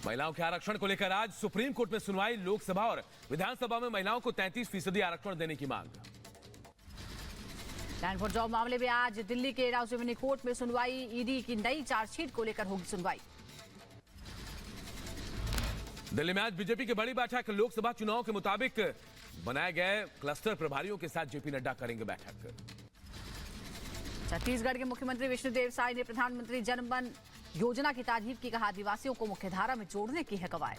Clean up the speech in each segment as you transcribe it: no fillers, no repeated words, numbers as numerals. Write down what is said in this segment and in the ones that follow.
महिलाओं के आरक्षण को लेकर आज सुप्रीम कोर्ट में सुनवाई। लोकसभा और विधानसभा में महिलाओं को 33% आरक्षण देने की मांग। लैंड फॉर जॉब मामले में आज दिल्ली के राउजमेनी कोर्ट में सुनवाई। ईडी की नई चार्जशीट को लेकर होगी सुनवाई। दिल्ली में आज बीजेपी की बड़ी बैठक। लोकसभा चुनाव के मुताबिक बनाए गए क्लस्टर प्रभारियों के साथ जेपी नड्डा करेंगे बैठक। छत्तीसगढ़ के मुख्यमंत्री विष्णुदेव साय ने प्रधानमंत्री जनधन योजना की तारीफ की। कहा, आदिवासियों को मुख्यधारा में जोड़ने की है कवायद।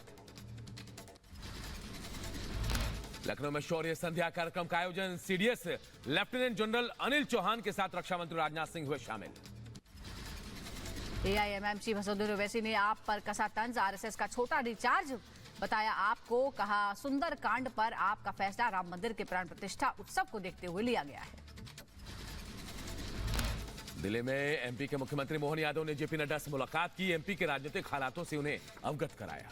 लखनऊ में शौर्य संध्या कार्यक्रम का आयोजन। CDS lieutenant general Anil Chauhan के साथ रक्षा मंत्री राजनाथ सिंह हुए शामिल। एआईएमएमसी वसुंधरा ओवैसी ने आप पर कसा तंज। आरएसएस का छोटा रिचार्ज बताया आपको। कहा, सुंदर कांड पर आपका फैसला राम मंदिर के प्राण प्रतिष्ठा उत्सव को देखते हुए लिया गया है। दिल्ली में एमपी के मुख्यमंत्री मोहन यादव ने जेपी नड्डा से मुलाकात की। एमपी के राजनीतिक हालातों से उन्हें अवगत कराया।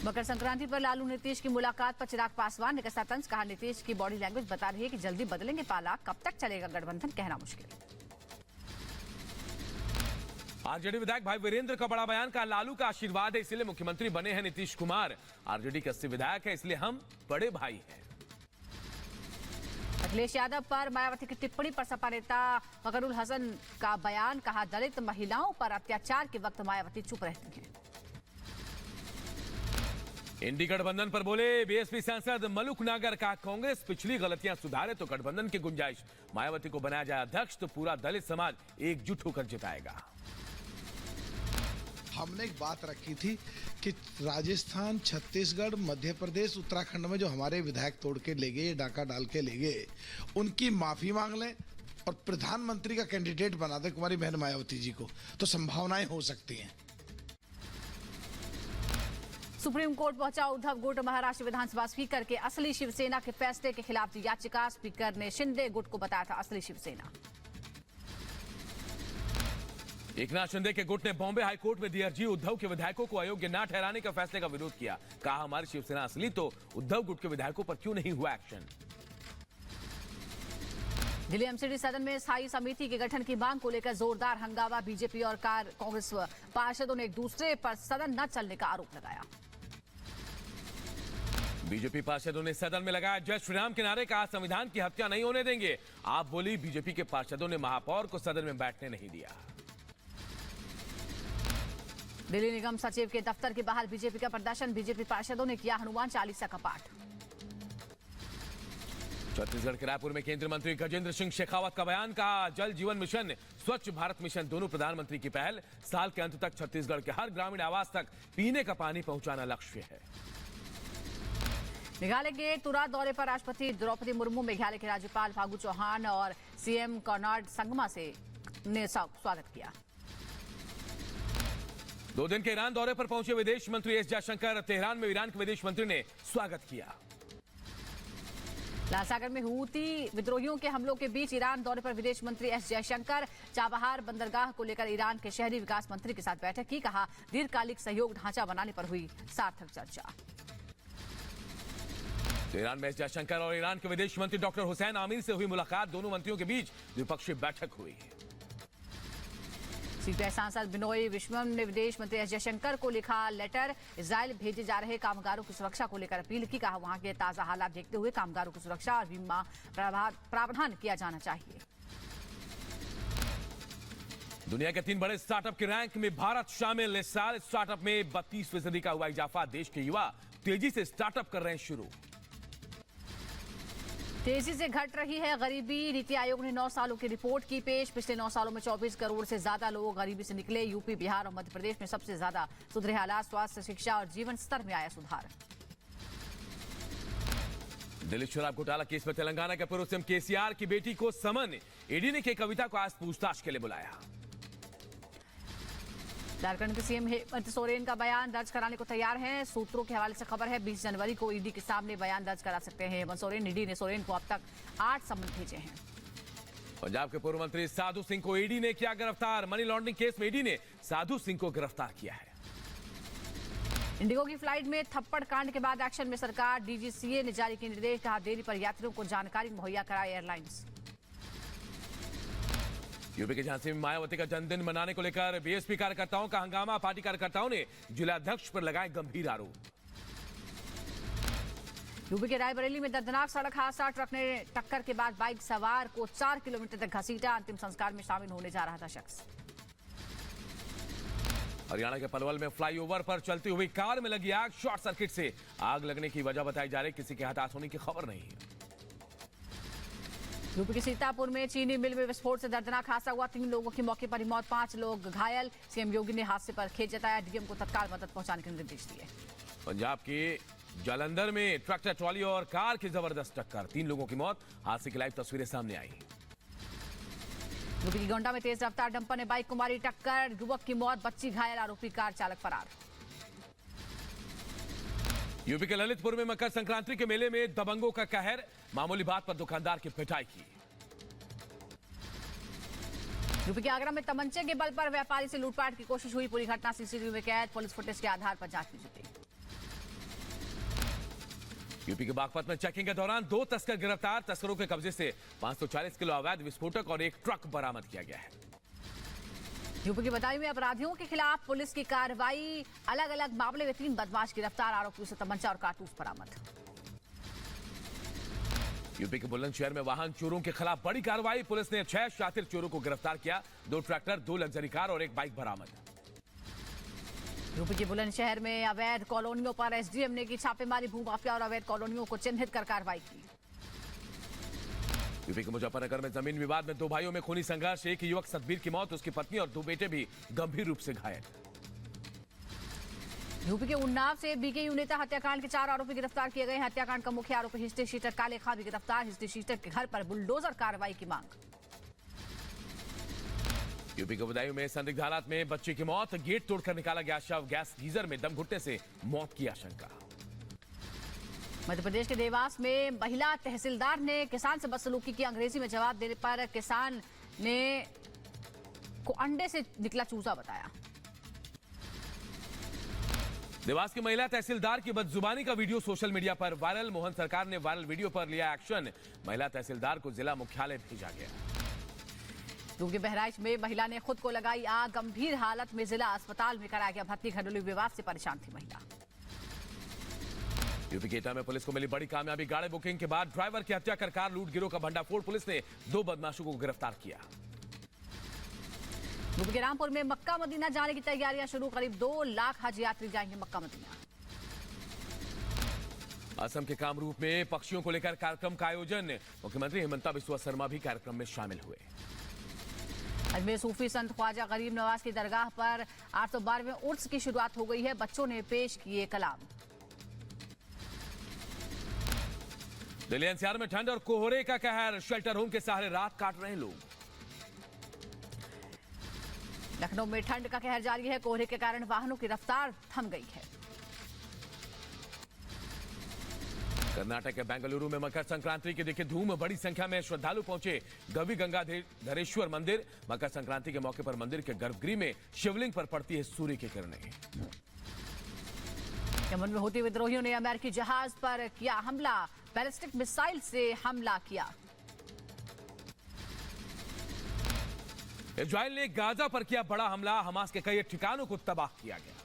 मकर संक्रांति पर लालू नीतीश की मुलाकात पर चिराग पासवान ने कसा तंज। कहा, नीतीश की बॉडी लैंग्वेज बता रही है कि जल्दी बदलेंगे पाला। कब तक चलेगा गठबंधन, कहना मुश्किल। आरजेडी विधायक भाई वीरेंद्र का बड़ा बयान। कहा, लालू का आशीर्वाद है इसलिए मुख्यमंत्री बने हैं नीतीश कुमार। आरजेडी के 80 विधायक है इसलिए हम बड़े भाई हैं। अखिलेश यादव पर मायावती की टिप्पणी पर सपा नेता फखरुल हसन का बयान। कहा, दलित महिलाओं पर अत्याचार के वक्त मायावती चुप रहती हैं। इंडी गठबंधन पर बोले बीएसपी सांसद मलुक नागर। का कांग्रेस पिछली गलतियां सुधारे तो गठबंधन की गुंजाइश। मायावती को बनाया जाए अध्यक्ष तो पूरा दलित समाज एकजुट होकर जिताएगा। हमने एक बात रखी थी कि राजस्थान, छत्तीसगढ़, मध्य प्रदेश, उत्तराखंड में जो हमारे विधायक तोड़ के ले गए, डाका डाल के ले गए, उनकी माफी मांग लें और प्रधानमंत्री का कैंडिडेट बना दें कुमारी बहन मायावती जी को, तो संभावनाएं हो सकती हैं। सुप्रीम कोर्ट पहुंचा उद्धव गुट। महाराष्ट्र विधानसभा स्पीकर के असली शिवसेना के फैसले के खिलाफ दी याचिका। स्पीकर ने शिंदे गुट को बताया था असली शिवसेना। एकनाथ शिंदे के गुट ने बॉम्बे हाईकोर्ट में दी अर्जी। उद्धव के विधायकों को अयोग्य न ठहराने का फैसले का विरोध किया। कहा, हमारी शिवसेना असली तो उद्धव गुट के विधायकों पर क्यों नहीं हुआ एक्शन। दिल्ली एमसीडी सदन में स्थायी समिति के गठन की मांग को लेकर जोरदार हंगामा। बीजेपी और कांग्रेस पार्षदों ने एक दूसरे पर सदन न चलने का आरोप लगाया। बीजेपी पार्षदों ने सदन में लगाया जय श्री राम के नारे। कहा, संविधान की हत्या नहीं होने देंगे। आप बोली बीजेपी के पार्षदों ने महापौर को सदन में बैठने नहीं दिया। दिल्ली निगम सचिव के दफ्तर के बाहर बीजेपी का प्रदर्शन। बीजेपी पार्षदों ने किया हनुमान चालीसा का पाठ। छत्तीसगढ़ के रायपुर में केंद्रीय मंत्री गजेंद्र सिंह शेखावत का बयान। कहा, जल जीवन मिशन, स्वच्छ भारत मिशन दोनों प्रधानमंत्री की पहल। साल के अंत तक छत्तीसगढ़ के हर ग्रामीण आवास तक पीने का पानी पहुंचाना लक्ष्य है। मेघालय के तुरा दौरे पर राष्ट्रपति द्रौपदी मुर्मू, मेघालय के राज्यपाल फागू चौहान और सीएम कॉनराड संगमा ने स्वागत किया। 2 दिन के ईरान दौरे पर पहुंचे विदेश मंत्री एस जयशंकर। तेहरान में ईरान के विदेश मंत्री ने स्वागत किया। लाल सागर में हूती विद्रोहियों के हमलों के बीच ईरान दौरे पर विदेश मंत्री एस जयशंकर। चाबहार बंदरगाह को लेकर ईरान के शहरी विकास मंत्री के साथ बैठक की। कहा, दीर्घकालिक सहयोग ढांचा बनाने पर हुई सार्थक चर्चा। ईरान में एस जयशंकर और ईरान के विदेश मंत्री डॉक्टर हुसैन आमीर से हुई मुलाकात। दोनों मंत्रियों के बीच द्विपक्षीय बैठक हुई। सीपीआई सांसद बिनोय विश्वम ने विदेश मंत्री एस जयशंकर को लिखा लेटर। इजरायल भेजे जा रहे कामगारों की सुरक्षा को लेकर अपील की। कहा, वहां के ताजा हालात देखते हुए कामगारों की सुरक्षा और बीमा प्रावधान किया जाना चाहिए। दुनिया के 3 बड़े स्टार्टअप के रैंक में भारत शामिल। इस साल स्टार्टअप में 32% का हुआ इजाफा। देश के युवा तेजी से स्टार्टअप कर रहे हैं शुरू। तेजी से घट रही है गरीबी। नीति आयोग ने 9 सालों की रिपोर्ट की पेश। पिछले 9 सालों में 24 करोड़ से ज्यादा लोग गरीबी से निकले। यूपी, बिहार और मध्य प्रदेश में सबसे ज्यादा सुधरे हालात। स्वास्थ्य, शिक्षा और जीवन स्तर में आया सुधार। दिल्ली शराब घोटाला केस में तेलंगाना के पूर्व सीएम केसीआर की बेटी को समन। ईडी ने कविता को आज पूछताछ के लिए बुलाया। झारखंड के सीएम हेमंत सोरेन का बयान दर्ज कराने को तैयार हैं। सूत्रों के हवाले से खबर है 20 जनवरी को ईडी के सामने बयान दर्ज करा सकते हैं हेमंत सोरेन। ईडी ने सोरेन को अब तक 8 समन भेजे हैं। पंजाब के पूर्व मंत्री साधु सिंह को ईडी ने किया गिरफ्तार। मनी लॉन्ड्रिंग केस में ईडी ने साधु सिंह को गिरफ्तार किया है। इंडिगो की फ्लाइट में थप्पड़ कांड के बाद एक्शन में सरकार। डीजीसीए ने जारी किए निर्देश। कहा, देरी पर यात्रियों को जानकारी मुहैया कराए एयरलाइंस। यूपी के झांसी में मायावती का जन्मदिन मनाने को लेकर बीएसपी कार्यकर्ताओं का हंगामा। पार्टी कार्यकर्ताओं ने जिलाध्यक्ष पर लगाए गंभीर आरोप। यूपी के रायबरेली में दर्दनाक सड़क हादसा। ट्रक ने टक्कर के बाद बाइक सवार को 4 किलोमीटर तक घसीटा। अंतिम संस्कार में शामिल होने जा रहा था शख्स। हरियाणा के पलवल में फ्लाईओवर पर चलती हुई कार में लगी आग। शॉर्ट सर्किट से आग लगने की वजह बताई जा रही, किसी के हताहत होने की खबर नहीं है। यूपी के सीतापुर में चीनी मिल में विस्फोट से दर्दनाक हादसा हुआ। 3 लोगों की मौके पर ही मौत, 5 लोग घायल। सीएम योगी ने हादसे पर खेद जताया। डीएम को तत्काल मदद पहुंचाने के निर्देश दिए। पंजाब के जालंधर में ट्रैक्टर ट्रॉली और कार की जबरदस्त टक्कर, 3 लोगों की मौत। हादसे की लाइव तस्वीरें सामने आई। यूपी की गोंडा में तेज रफ्तार डंपर ने बाइक को मारी टक्कर। युवक की मौत, बच्ची घायल। आरोपी कार चालक फरार। यूपी के ललितपुर में मकर संक्रांति के मेले में दबंगों का कहर। मामूली बात पर दुकानदार की पिटाई की। यूपी के आगरा में तमंचे के बल पर व्यापारी से लूटपाट की कोशिश हुई। पूरी घटना सीसीटीवी में कैद। पुलिस फुटेज के आधार पर जांच की जुटी। यूपी के बागपत में चेकिंग के दौरान 2 तस्कर गिरफ्तार। तस्करों के कब्जे से 540 किलो अवैध विस्फोटक और 1 ट्रक बरामद किया गया है। यूपी के बदायूं में अपराधियों के खिलाफ पुलिस की कार्रवाई। अलग अलग मामले में 3 बदमाश गिरफ्तार। आरोपियों से तमंचा और कारतूस बरामद। यूपी के बुलंदशहर में वाहन चोरों के खिलाफ बड़ी कार्रवाई। पुलिस ने 6 शातिर चोरों को गिरफ्तार किया। 2 ट्रैक्टर, 2 लग्जरी कार और 1 बाइक बरामद। यूपी के बुलंदशहर में अवैध कॉलोनियों पर एसडीएम ने की छापेमारी। भूमाफिया और अवैध कॉलोनियों को चिन्हित कर कार्रवाई की। यूपी के मुजफ्फरनगर में जमीन विवाद में 2 भाइयों में खूनी संघर्ष। एक युवक सतबीर की मौत, उसकी पत्नी और 2 बेटे भी गंभीर रूप से घायल। यूपी के उन्नाव से बीकेयू नेता हत्याकांड के 4 आरोपी गिरफ्तार किए गए। हत्याकांड का मुख्य आरोपी हिस्ट्री शीटर काले खां भी गिरफ्तार। हिस्ट्री शीटर के घर पर बुलडोजर कार्रवाई की मांग। यूपी के बदायूं में संदिग्ध हालात में बच्चे की मौत। गेट तोड़कर निकाला गया शव। गैस गीजर में दम घुटने से मौत की आशंका। मध्य प्रदेश के देवास में महिला तहसीलदार ने किसान से बदसलूकी की। अंग्रेजी में जवाब देने पर किसान ने को अंडे से निकला चूजा बताया। देवास की महिला तहसीलदार की बदजुबानी का वीडियो सोशल मीडिया पर वायरल। मोहन सरकार ने वायरल वीडियो पर लिया एक्शन। महिला तहसीलदार को जिला मुख्यालय भेजा गया। यूपी बहराइच में महिला ने खुद को लगाई आग। गंभीर हालत में जिला अस्पताल में कराया गया भर्ती। घरेलू विवाद से परेशान थी महिला। यूपी के एटा में पुलिस को मिली बड़ी कामयाबी। गाड़ी बुकिंग के बाद ड्राइवर की हत्या कर कार लूट गिरोह का भंडाफोड़। पुलिस ने 2 बदमाशों को गिरफ्तार किया। यूपी के रामपुर में मक्का मदीना जाने की तैयारियां शुरू। करीब 2 लाख हज यात्री जाएंगे मक्का मदीना। असम के कामरूप में पक्षियों को लेकर कार्यक्रम का आयोजन। मुख्यमंत्री हिमंता बिस्वा शर्मा भी कार्यक्रम में शामिल हुए। अजमेर सूफी संत ख्वाजा गरीब नवाज की दरगाह पर 812वें उर्स की शुरुआत हो गई है। बच्चों ने पेश किए कलाम। दिल्ली एनसीआर में ठंड और कोहरे का कहर। शेल्टर होम के सहारे रात काट रहे लोग। लखनऊ में ठंड का कहर जारी है। कोहरे के कारण वाहनों की रफ्तार थम गई है। कर्नाटक के बेंगलुरु में मकर संक्रांति की देखिए धूम। बड़ी संख्या में श्रद्धालु पहुंचे गवि गंगाधरेश्वर मंदिर। मकर संक्रांति के मौके पर मंदिर के गर्भगृह में शिवलिंग पर पड़ती है सूर्य की किरणें। यमन में हुती विद्रोहियों ने अमेरिकी जहाज पर किया हमला। बैलिस्टिक मिसाइल से हमला किया। इजराइल ने गाजा पर किया बड़ा हमला। हमास के कई ठिकानों को तबाह किया गया।